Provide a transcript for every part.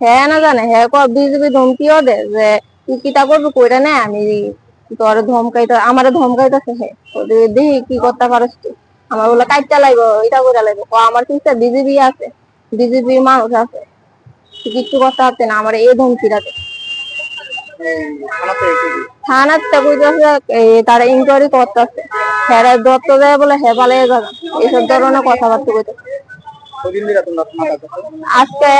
হ্যাঁ না জানে হ্যাঁ বিজেপি ধমকিও দে যে তুই কিতা করবি কইরা নে আমি তোর ধমকাইতে আমারে ধমকাইতেছে হ্যাঁ দেখি কি করতে পারস তুই আমার বলে কাইটা লাগবো এটা করে লাগবো আমার পিছনে বিজেপি আছে বিজেপির মানুষ আছে কিচ্ছু করতে পারছে না আমার এই ধমকি রাখে থানাতে কইতেছে তারা ইনকোয়ারি করতেছে হ্যাঁ দত্ত দেয় বলে হ্যাঁ পালিয়ে যাবে এইসব ধরনের কথাবার্তা কইতেছে আজকে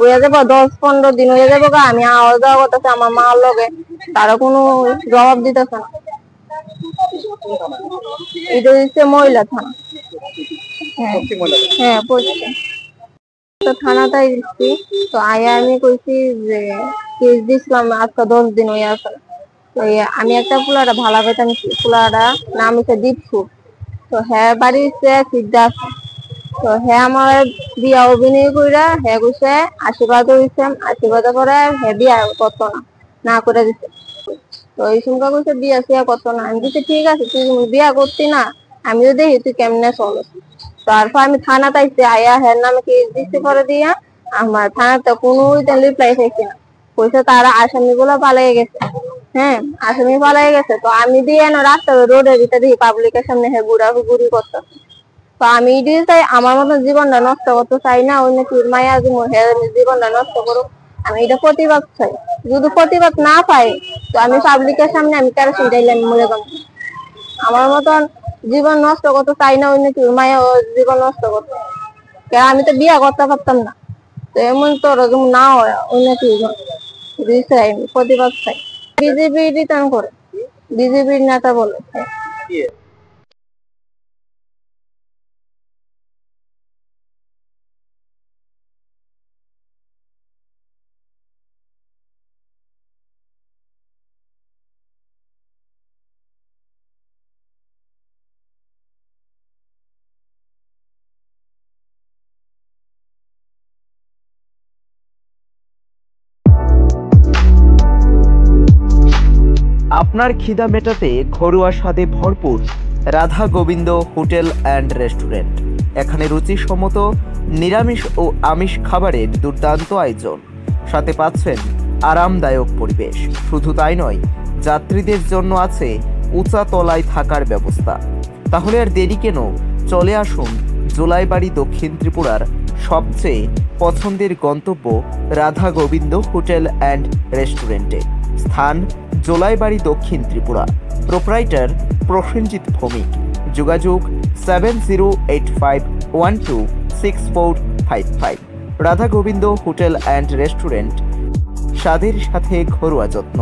হয়ে যাবো 10-15 দিন হয়ে যাবো আমি আওয়াজ দেওয়া করতেছে আমার মার লগে তারা কোনো জবাব দিতেছে না এটা হচ্ছে মহিলা থানা হ্যাঁ পশ্চিম তো থানাটাই দিচ্ছি তো আয়া আমি কইছি যে কেস দিছিলাম আজকে 10 দিন হয়ে আসে তো আমি একটা পোলাটা ভালো পেতাম পোলাটা নাম হচ্ছে দীপসু তো হ্যাঁ বাড়ি হচ্ছে সিদ্ধার্থ তো হ্যাঁ আমার বিয়া অভিনয় কইরা হ্যাঁ কইছে আশীর্বাদ হইছে আশীর্বাদ করে হ্যাঁ বিয়া করতো না করে দিছে তো এই সুমকা কইছে বিয়া সিয়া করতো না আমি বলছি ঠিক আছে তুই বিয়া করতি না আমিও দেখি তুই কেমনে চলো তারপর আমি থানাতে আইছি আয়া হ্যাঁ নামে কেস দিচ্ছি করে দিয়া আমার থানাতে কোনো রিপ্লাই পাইছি না কইছে তারা আসামি গুলো পালিয়ে গেছে হ্যাঁ আসামি পালিয়ে গেছে তো আমি দিয়ে না রাস্তা রোডের ভিতরে দেখি পাবলিকের সামনে হ্যাঁ ঘুরি করতো তো আমি এটাই চাই আমার মতন জীবনটা নষ্ট করতে চাই না অন্য মায়া জীবনটা নষ্ট করুক আমি এটা প্রতিবাদ চাই যদি প্রতিবাদ না পাই তো আমি পাবলিকের সামনে আমি কেরোসিন ঢাইলে আমি মরে যাবো আমার মতন জীবন নষ্ট করতে চাই না অন্য মায়া জীবন নষ্ট করতে আমি তো বিয়া করতে পারতাম না তো এমন তো না হয় অন্য চাই প্রতিবাদ চাই বিজেপি রিটার্ন করে বিজেপির নেতা বলে আপনার খিদা মেটাতে ঘরোয়া স্বাদে ভরপুর Radha Gobinda hotel and restaurant. এখানে রুচিসম্মত নিরামিষ ও আমিষ খাবারের দুর্দান্ত আয়োজন, সাথে পাচ্ছেন আরামদায়ক পরিবেশ। শুধু তাই নয়, যাত্রীদের জন্য আছে উঁচা তলায় থাকার ব্যবস্থা। তাহলে আর দেরি কেন, চলে আসুন জোলাইবাড়ি দক্ষিণ ত্রিপুরার সবচেয়ে পছন্দের গন্তব্য রাধা গোবিন্দ হোটেল অ্যান্ড রেস্টুরেন্টে। স্থান জোলাইবাড়ি দক্ষিণ ত্রিপুরা। প্রোপ্রাইটার প্রসেনজিৎ ভৌমিক। যোগাযোগ 7085126455। Radha Gobinda hotel and restaurant, স্বাদের সাথে ঘরোয়া যত্ন।